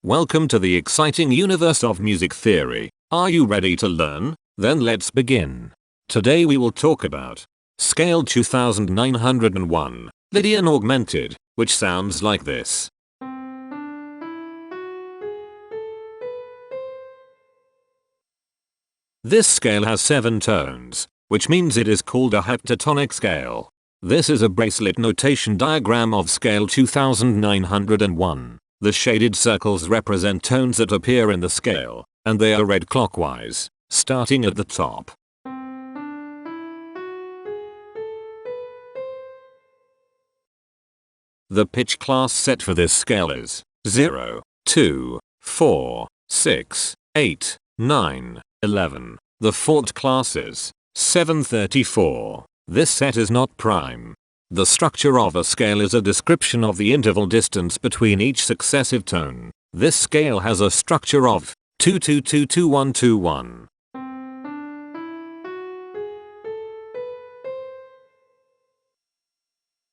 Welcome to the exciting universe of music theory. Are you ready to learn? Then let's begin. Today we will talk about Scale 2901, Lydian Augmented, which sounds like this. This scale has 7 tones, which means it is called a heptatonic scale. This is a bracelet notation diagram of scale 2901. The shaded circles represent tones that appear in the scale, and they are read clockwise, starting at the top. The pitch class set for this scale is 0, 2, 4, 6, 8, 9, 11. The Fort class is 734. This set is not prime. The structure of a scale is a description of the interval distance between each successive tone. This scale has a structure of 2-2-2-2-1-2-1.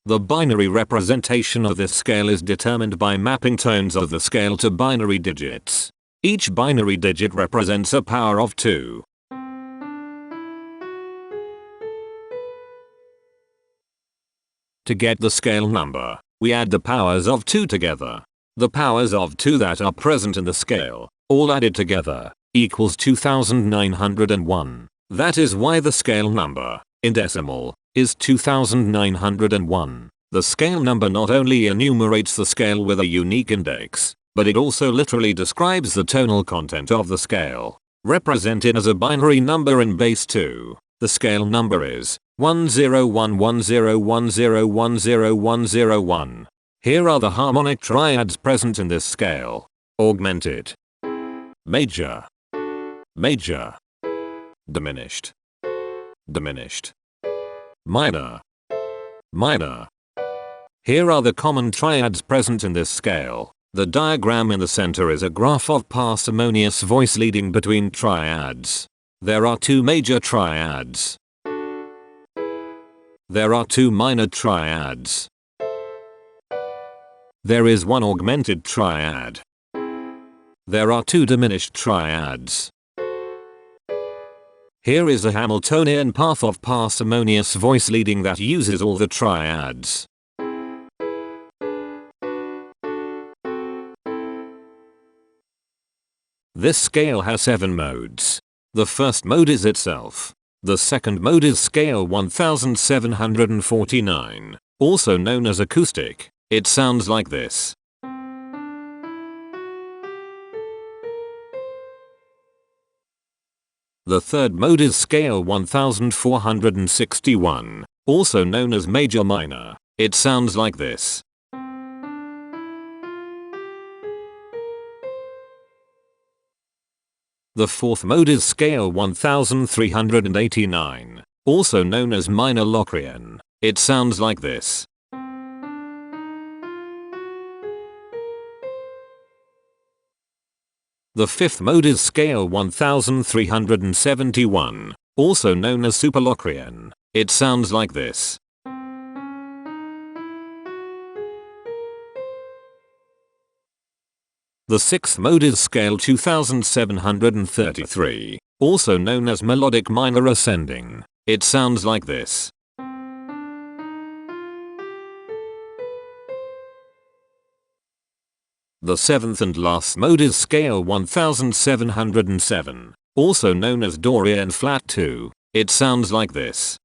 The binary representation of this scale is determined by mapping tones of the scale to binary digits. Each binary digit represents a power of 2. To get the scale number, we add the powers of 2 together. The powers of 2 that are present in the scale, all added together, equals 2901. That is why the scale number, in decimal, is 2901. The scale number not only enumerates the scale with a unique index, but it also literally describes the tonal content of the scale. Represented as a binary number in base 2, the scale number is 1011010100101. Here are the harmonic triads present in this scale. Augmented, major, major, diminished, diminished, minor, minor. Here are the common triads present in this scale. The diagram in the center is a graph of parsimonious voice leading between triads. There are 2 major triads. There are 2 minor triads. There is 1 augmented triad. There are 2 diminished triads. Here is a Hamiltonian path of parsimonious voice leading that uses all the triads. This scale has 7 modes. The first mode is itself. The second mode is scale 1749, also known as acoustic. It sounds like this. The third mode is scale 1461, also known as major minor. It sounds like this. The fourth mode is scale 1389, also known as minor Locrian. It sounds like this. The fifth mode is scale 1371, also known as super Locrian. It sounds like this. The sixth mode is scale 2733, also known as melodic minor ascending. It sounds like this. The seventh and last mode is scale 1707, also known as Dorian flat 2. It sounds like this.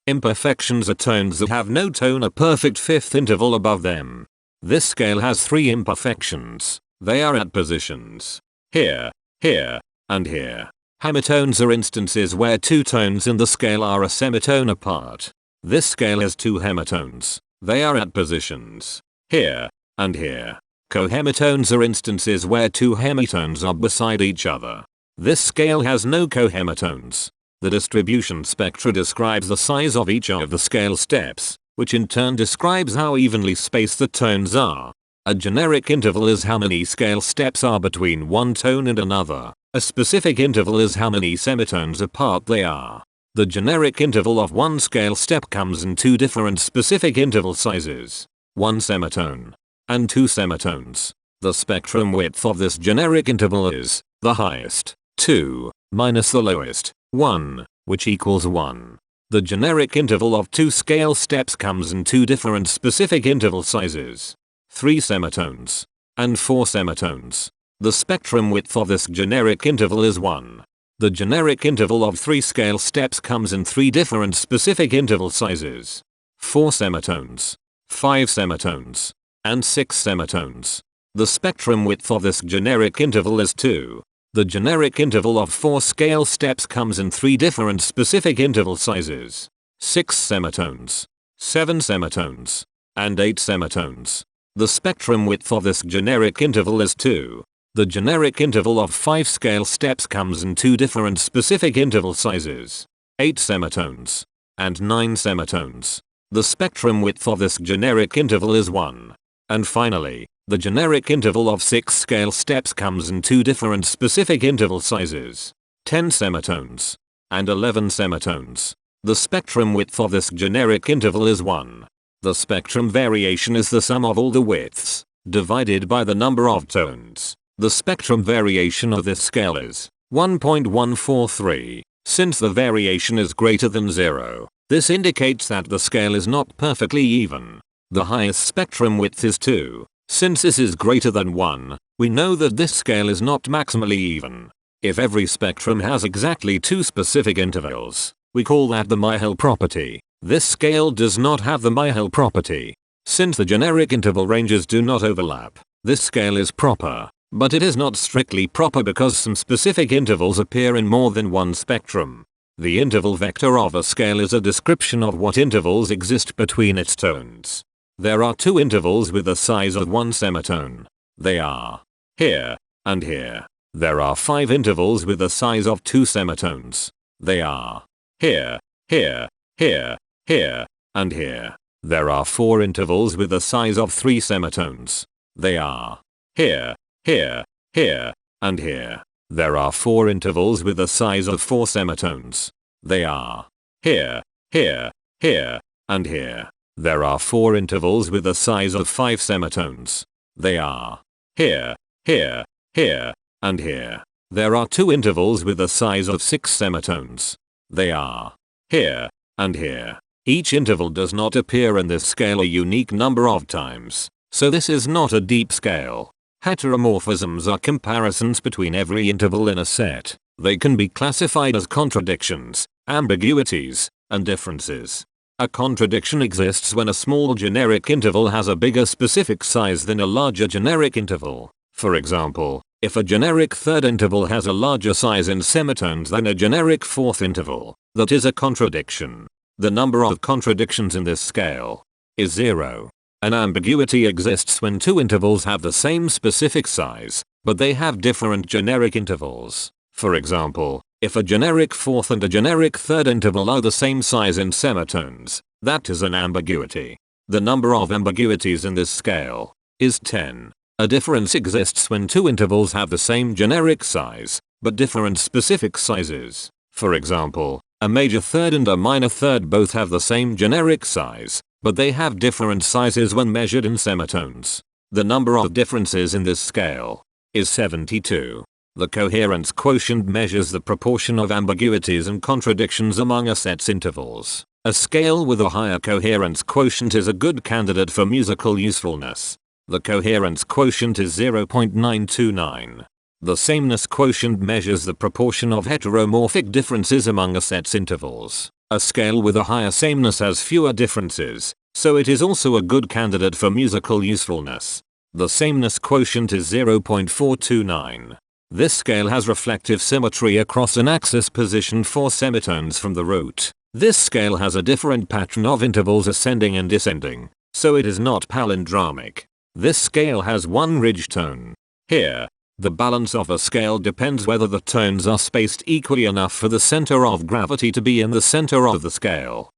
Imperfections are tones that have no tone, a perfect fifth interval above them. This scale has 3 imperfections. They are at positions here, here, and here. Hemitones are instances where 2 tones in the scale are a semitone apart. This scale has 2 hemitones. They are at positions here and here. Cohemitones are instances where 2 hemitones are beside each other. This scale has no cohemitones. The distribution spectra describes the size of each of the scale steps, which in turn describes how evenly spaced the tones are. A generic interval is how many scale steps are between one tone and another. A specific interval is how many semitones apart they are. The generic interval of one scale step comes in two different specific interval sizes, one semitone and two semitones. The spectrum width of this generic interval is the highest, 2, minus the lowest, 1, which equals 1. The generic interval of two scale steps comes in two different specific interval sizes, 3 semitones and 4 semitones. The spectrum width of this generic interval is 1. The generic interval of 3 scale steps comes in 3 different specific interval sizes, 4 semitones, 5 semitones, and 6 semitones. The spectrum width of this generic interval is 2. The generic interval of 4 scale steps comes in 3 different specific interval sizes, 6 semitones, 7 semitones, and 8 semitones. The spectrum width of this generic interval is 2. The generic interval of 5 scale steps comes in 2 different specific interval sizes, 8 semitones and 9 semitones. The spectrum width of this generic interval is 1. And finally, the generic interval of 6 scale steps comes in 2 different specific interval sizes, 10 semitones and 11 semitones. The spectrum width of this generic interval is 1. The spectrum variation is the sum of all the widths, divided by the number of tones. The spectrum variation of this scale is 1.143. Since the variation is greater than 0, this indicates that the scale is not perfectly even. The highest spectrum width is 2. Since this is greater than 1, we know that this scale is not maximally even. If every spectrum has exactly 2 specific intervals, we call that the Myhill property. This scale does not have the Myhill property. Since the generic interval ranges do not overlap, this scale is proper. But it is not strictly proper because some specific intervals appear in more than one spectrum. The interval vector of a scale is a description of what intervals exist between its tones. There are 2 intervals with the size of 1 semitone. They are here and here. There are 5 intervals with the size of 2 semitones. They are here, here, here, here, and here. There are 4 intervals with the size of 3 semitones. They are here, here, here, and here. There are 4 intervals with the size of 4 semitones. They are here, here, here, and here. There are 4 intervals with the size of 5 semitones. They are here, here, here, and here. There are 2 intervals with the size of 6 semitones. They are here, and here. Each interval does not appear in this scale a unique number of times, so this is not a deep scale. Heteromorphisms are comparisons between every interval in a set. They can be classified as contradictions, ambiguities, and differences. A contradiction exists when a small generic interval has a bigger specific size than a larger generic interval. For example, if a generic third interval has a larger size in semitones than a generic fourth interval, that is a contradiction. The number of contradictions in this scale is 0. An ambiguity exists when 2 intervals have the same specific size, but they have different generic intervals. For example, if a generic fourth and a generic third interval are the same size in semitones, that is an ambiguity. The number of ambiguities in this scale is 10. A difference exists when 2 intervals have the same generic size, but different specific sizes. For example, a major third and a minor third both have the same generic size, but they have different sizes when measured in semitones. The number of differences in this scale is 72. The coherence quotient measures the proportion of ambiguities and contradictions among a set's intervals. A scale with a higher coherence quotient is a good candidate for musical usefulness. The coherence quotient is 0.929. The sameness quotient measures the proportion of heteromorphic differences among a set's intervals. A scale with a higher sameness has fewer differences, so it is also a good candidate for musical usefulness. The sameness quotient is 0.429. This scale has reflective symmetry across an axis positioned 4 semitones from the root. This scale has a different pattern of intervals ascending and descending, so it is not palindromic. This scale has 1 ridge tone. Here, the balance of a scale depends whether the tones are spaced equally enough for the center of gravity to be in the center of the scale.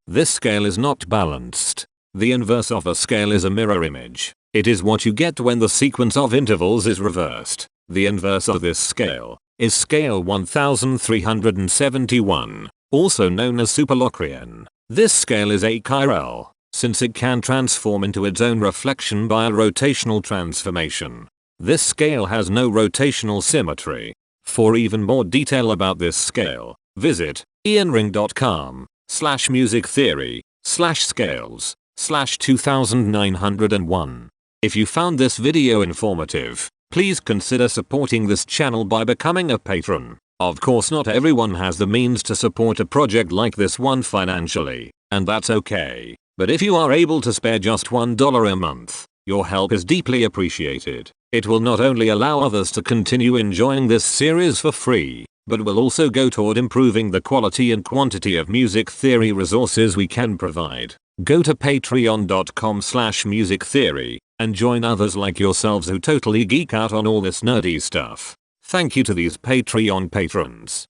This scale is not balanced. The inverse of a scale is a mirror image. It is what you get when the sequence of intervals is reversed. The inverse of this scale is scale 1371, also known as Superlocrian. This scale is achiral, since it can transform into its own reflection by a rotational transformation. This scale has no rotational symmetry. For even more detail about this scale, visit ianring.com/musictheory/scales/2901. If you found this video informative, please consider supporting this channel by becoming a patron. Of course, not everyone has the means to support a project like this one financially, and that's okay. But if you are able to spare just $1 a month, your help is deeply appreciated. It will not only allow others to continue enjoying this series for free, but will also go toward improving the quality and quantity of music theory resources we can provide. Go to patreon.com/musictheory and join others like yourselves who totally geek out on all this nerdy stuff. Thank you to these Patreon patrons.